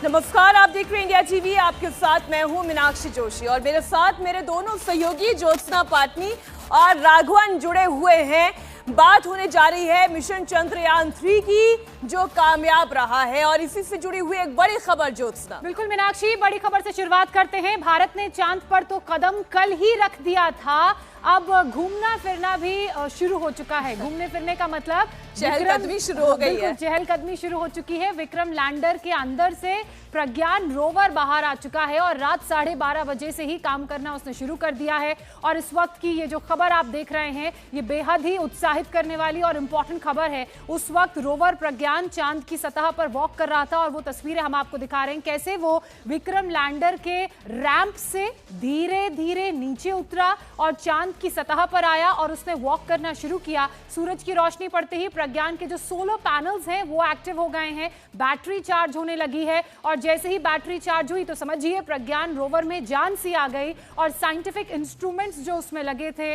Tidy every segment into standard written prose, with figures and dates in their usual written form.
नमस्कार, आप देख रहे हैं इंडिया टीवी। आपके साथ मैं हूं मीनाक्षी जोशी और मेरे साथ मेरे दोनों सहयोगी ज्योत्सना पाटनी और राघवन जुड़े हुए हैं। बात होने जा रही है मिशन चंद्रयान 3 की, जो कामयाब रहा है और इसी से जुड़ी हुई एक बड़ी खबर। ज्योत्सना, बिल्कुल मीनाक्षी, बड़ी खबर से शुरुआत करते हैं। भारत ने चांद पर तो कदम कल ही रख दिया था, अब घूमना फिरना भी शुरू हो चुका है। घूमने फिरने का मतलब चहलकदमी शुरू हो गई है। चहलकदमी शुरू हो चुकी है। विक्रम लैंडर के अंदर से प्रज्ञान रोवर बाहर आ चुका है और रात 12:30 बजे से ही काम करना उसने शुरू कर दिया है। और इस वक्त की ये जो खबर आप देख रहे हैं, ये बेहद ही उत्साहित करने वाली और इंपॉर्टेंट खबर है। उस वक्त रोवर प्रज्ञान चांद की सतह पर वॉक कर रहा था और वो तस्वीरें हम आपको दिखा रहे हैं, कैसे वो विक्रम लैंडर के रैंप से धीरे धीरे नीचे उतरा और चांद की सतह पर आया और उसने वॉक करना शुरू किया। सूरज की रोशनी पड़ते ही प्रज्ञान के जो सोलर पैनल्स हैं वो एक्टिव हो गए हैं, बैटरी चार्ज होने लगी है और जैसे ही बैटरी चार्ज हुई तो समझिए प्रज्ञान रोवर में जान सी आ गई और साइंटिफिक इंस्ट्रूमेंट्स जो उसमें लगे थे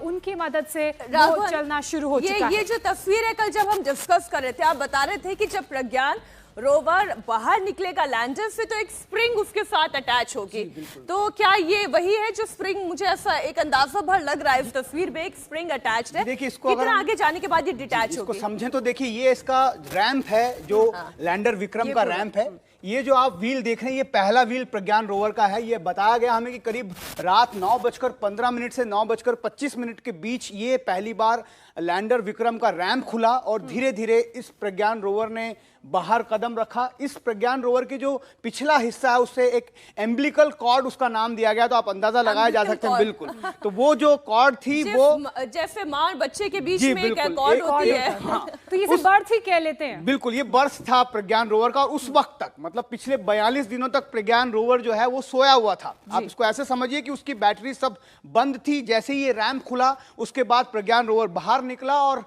उनकी मदद से वो चलना शुरू हो चुका है। ये जो तस्वीर है, कल जब हम डिस्कस कर रहे थे, आप बता रहे थे कि जब प्रज्ञान रोवर बाहर निकलेगा लैंडर से तो एक स्प्रिंग उसके साथ अटैच होगी। तो क्या ये वही है जो स्प्रिंग, मुझे ऐसा एक अंदाजा भर लग रहा है इस तस्वीर में एक स्प्रिंग अटैच्ड है। देखिए, इसको कितना आगे जाने के बाद ये डिटैच होगी, समझें तो देखिए ये इसका रैंप है जो लैंडर विक्रम का रैंप है। ये जो आप व्हील देख रहे हैं, ये पहला व्हील प्रज्ञान रोवर का है। ये बताया गया हमें कि करीब रात 9:15 से 9:25 के बीच ये पहली बार लैंडर विक्रम का रैंप खुला और धीरे धीरे इस प्रज्ञान रोवर ने बाहर कदम रखा। इस प्रज्ञान रोवर की जो पिछला हिस्सा है उससे एक एम्बिलिकल कॉर्ड उसका नाम दिया गया, तो आप अंदाजा लगाया जा सकते हैं। बिल्कुल, तो वो जो कॉर्ड थी वो जैसे मां और बच्चे के बीच में एक कॉर्ड होती है। हाँ, तो ये बर्थ ही कह लेते हैं। बिल्कुल, ये बर्थ था प्रज्ञान रोवर का और उस वक्त तक, मतलब पिछले 42 दिनों तक प्रज्ञान रोवर जो है वो सोया हुआ था। आप इसको ऐसे समझिए कि उसकी बैटरी सब बंद थी। जैसे ही ये रैंप खुला उसके बाद प्रज्ञान रोवर बाहर निकला और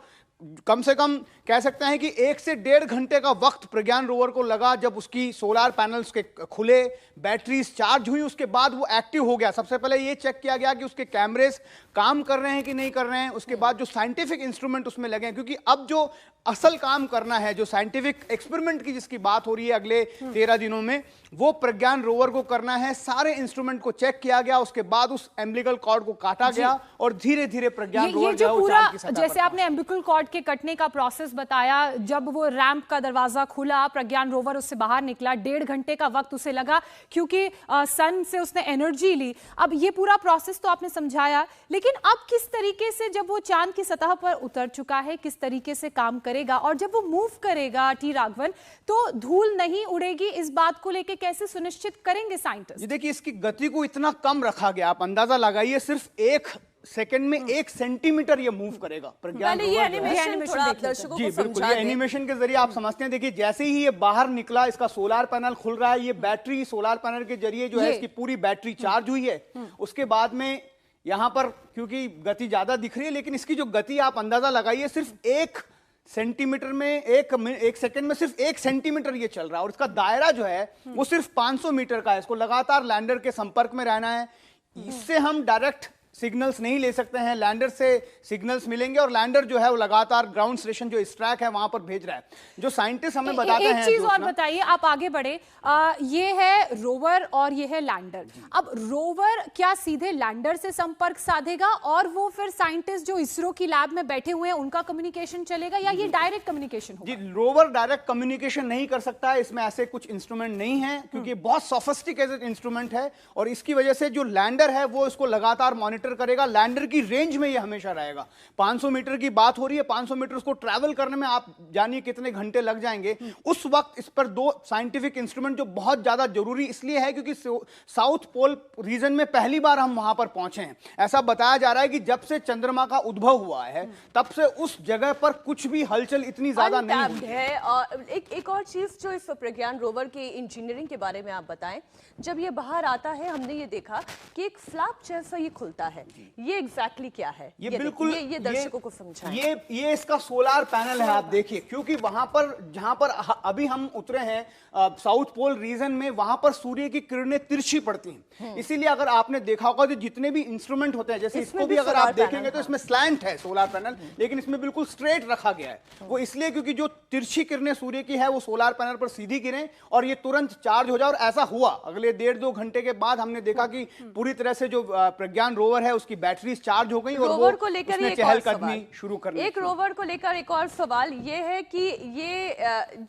कम से कम कह सकते हैं कि 1 से 1.5 घंटे का वक्त प्रज्ञान रोवर को लगा जब उसकी सोलर पैनल्स के खुले, बैटरीज चार्ज हुई, उसके बाद वो एक्टिव हो गया। सबसे पहले ये चेक किया गया कि उसके कैमरेज काम कर रहे हैं कि नहीं कर रहे हैं। उसके बाद जो साइंटिफिक इंस्ट्रूमेंट उसमें लगे हैं, क्योंकि अब जो असल काम करना है, जो साइंटिफिक एक्सपेरिमेंट की जिसकी बात हो रही है अगले 13 दिनों में, वो प्रज्ञान रोवर को करना है। सारे इंस्ट्रूमेंट को चेक किया गया, उसके बाद उस एम्बिलिकल कॉर्ड को काटा गया और धीरे धीरे प्रज्ञान रोवर जो पूरा, जैसे आपने एम्बिलिकल कॉर्ड के कटने का प्रोसेस बताया, जब वो रैंप का दरवाजा खुला, प्रज्ञान रोवर उससे बाहर निकला, 1.5 घंटे का वक्त उसे लगा क्योंकि सन से उसने एनर्जी ली। अब ये पूरा प्रोसेस तो आपने समझाया, लेकिन अब किस तरीके से जब वो चांद की सतह पर उतर चुका है, किस तरीके से काम करेगा और जब वो मूव करेगा टी राघवन, तो धूल नहीं उड़ेगी, इस बात को लेकर कैसे सुनिश्चित करेंगे साइंटिस्ट? देखिए, इसकी गति को इतना कम रखा गया, आप अंदाजा लगाइए, सिर्फ 1 सेकंड में 1 सेंटीमीटर ये मूव करेगा प्रज्ञान रोवर। ये एनिमेशन थोड़ा दर्शकों को समझा दें। एनिमेशन के जरिए आप समझते हैं। देखिए, जैसे ही ये बाहर निकला, इसका सोलर पैनल खुल रहा है, ये बैटरी सोलर पैनल के जरिए जो है इसकी पूरी बैटरी चार्ज हुई है। उसके बाद में यहां पर, क्योंकि गति ज्यादा दिख रही है, लेकिन इसकी जो गति आप अंदाजा लगाइए, सिर्फ 1 सेंटीमीटर में, 1 सेकंड में सिर्फ 1 सेंटीमीटर ये चल रहा है और इसका दायरा जो है वो सिर्फ 500 मीटर का है। इसको लगातार लैंडर के संपर्क में रहना है। इससे हम डायरेक्ट सिग्नल्स नहीं ले सकते हैं, लैंडर से सिग्नल्स मिलेंगे और लैंडर जो है वो लगातार ग्राउंड स्टेशन जो स्ट्रैक है वहां पर भेज रहा है। जो साइंटिस्ट हमें बताते हैं, एक चीज और बताइए, आप आगे बढ़े, ये है रोवर और ये है लैंडर। अब रोवर क्या सीधे लैंडर से संपर्क साधेगा और वो फिर साइंटिस्ट जो इसरो की लैब में बैठे हुए हैं उनका कम्युनिकेशन चलेगा, या ये डायरेक्ट कम्युनिकेशन होगा? जी, रोवर डायरेक्ट कम्युनिकेशन नहीं कर सकता है, इसमें ऐसे कुछ इंस्ट्रूमेंट नहीं है क्योंकि बहुत सोफिस्टिकेटेड इंस्ट्रूमेंट है और इसकी वजह से जो लैंडर है वो इसको लगातार मॉनिटर करेगा। लैंडर की रेंज में ये हमेशा रहेगा। 500 मीटर की बात हो रही है, 500 मीटर उसको ट्रैवल करने में आप जानिए कितने घंटे लग जाएंगे। उस वक्त इस पर 2 साइंटिफिक इंस्ट्रूमेंट जो बहुत ज्यादा जरूरी इसलिए है क्योंकि साउथ पोल रीजन में पहली बार हम वहां पर पहुंचे हैं। ऐसा बताया जा रहा है कि जब से चंद्रमा का उद्भव हुआ है तब से उस जगह पर कुछ भी हलचल इतनी ज्यादा नहीं है। और एक और चीज जो इस प्रज्ञान रोवर की इंजीनियरिंग के बारे में आप बताएं, जब ये बाहर आता है हमने ये देखा कि एक फ्लैप जैसा ये खुलता है, ये एग्जैक्टली क्या है? ये बिल्कुल ये दर्शकों को समझाएं। ये इसका सोलार पैनल है। आप देखिए, क्योंकि वहां पर जहां पर अभी हम उतरे हैं साउथ पोल रीजन में, वहां पर सूर्य की किरणें तिरछी पड़ती हैं। इसीलिए अगर आपने देखा होगा तो जितने भी इंस्ट्रूमेंट होते हैं, जैसे इसको भी अगर आप देखेंगे तो इसमें स्लैंट है सोलार पैनल, लेकिन इसमें बिल्कुल स्ट्रेट रखा गया है। वो इसलिए क्योंकि जो तिरछी किरणें सूर्य की है वो सोलार पैनल पर सीधी गिरें और ये तुरंत चार्ज हो जाए। और ऐसा हुआ, अगले 1.5-2 घंटे के बाद हमने देखा कि पूरी तरह से जो प्रज्ञान रोवर है उसकी बैटरीज चार्ज हो गई और रोवर को लेकर चहलकदमी शुरू करनी। एक रोवर को लेकर एक और सवाल ये है कि ये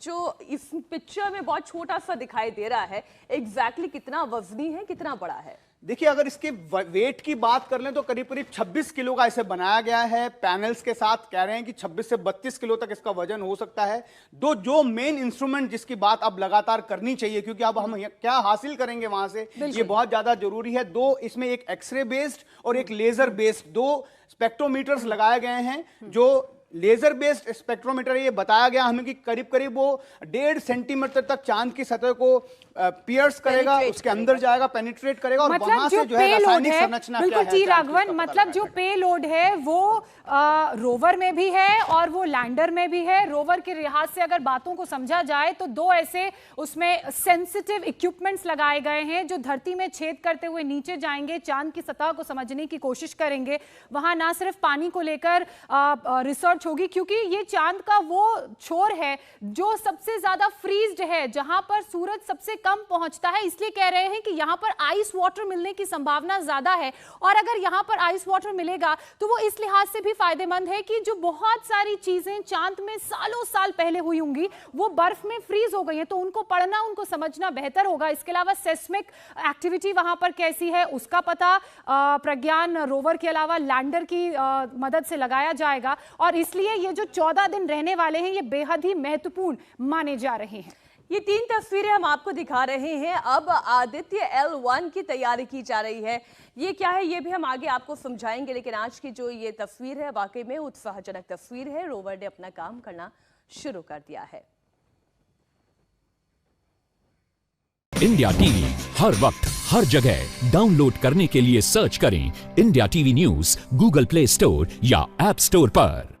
जो इस पिक्चर में बहुत छोटा सा दिखाई दे रहा है, एग्जैक्टली कितना वजनी है, कितना बड़ा है? देखिए, अगर इसके वेट की बात कर लें तो करीब करीब 26 किलो का इसे बनाया गया है। पैनल्स के साथ कह रहे हैं कि 26 से 32 किलो तक इसका वजन हो सकता है। जो मेन इंस्ट्रूमेंट जिसकी बात अब लगातार करनी चाहिए, क्योंकि अब हम क्या हासिल करेंगे वहां से, ये बहुत ज्यादा जरूरी है। इसमें एक एक्सरे बेस्ड और एक लेजर बेस्ड 2 स्पेक्ट्रोमीटर्स लगाए गए हैं। जो लेजर बेस्ड स्पेक्ट्रोमीटर, ये बताया गया हमें कि करीब करीब वो 1.5 सेंटीमीटर तक चांद की सतह को पियर्स करेगा, उसके अंदर जाएगा, पेनिट्रेट करेगा और वहां से जो है रासायनिक संरचना क्या है। बिल्कुल जी राघवन, मतलब जो पेलोड है वो रोवर में भी है और वो लैंडर में भी है। रोवर के लिहाज से अगर बातों को समझा जाए तो 2 ऐसे उसमें सेंसिटिव इक्विपमेंट्स लगाए गए हैं जो धरती में छेद करते हुए नीचे जाएंगे, चांद की सतह को समझने की कोशिश करेंगे। वहां ना सिर्फ पानी को लेकर रिसर्च होगी, क्योंकि ये चांद का वो छोर है जो सबसे ज्यादा फ्रीज्ड है, जहां पर सूरज सबसे कम पहुंचता है। इसलिए कह रहे हैं कि यहां पर आइस वाटर मिलने की संभावना ज्यादा है। और अगर यहां पर आइस वाटर मिलेगा तो वो इस लिहाज से भी फायदेमंद है कि जो बहुत सारी चीजें चांद में सालों साल पहले हुई होंगी वो बर्फ में फ्रीज हो गई हैं, तो उनको पढ़ना, उनको समझना बेहतर होगा। इसके अलावा सेस्मिक एक्टिविटी वहां पर कैसी है उसका पता प्रज्ञान रोवर के अलावा लैंडर की मदद से लगाया जाएगा। और इसलिए ये जो 14 दिन रहने वाले हैं ये बेहद ही महत्वपूर्ण माने जा रहे हैं। ये 3 तस्वीरें हम आपको दिखा रहे हैं। अब आदित्य L1 की तैयारी की जा रही है। ये क्या है ये भी हम आगे आपको समझाएंगे, लेकिन आज की जो ये तस्वीर है वाकई में उत्साहजनक तस्वीर है। रोवर ने अपना काम करना शुरू कर दिया है। इंडिया टीवी हर वक्त हर जगह डाउनलोड करने के लिए सर्च करें India TV news Google play store या ऐप स्टोर पर।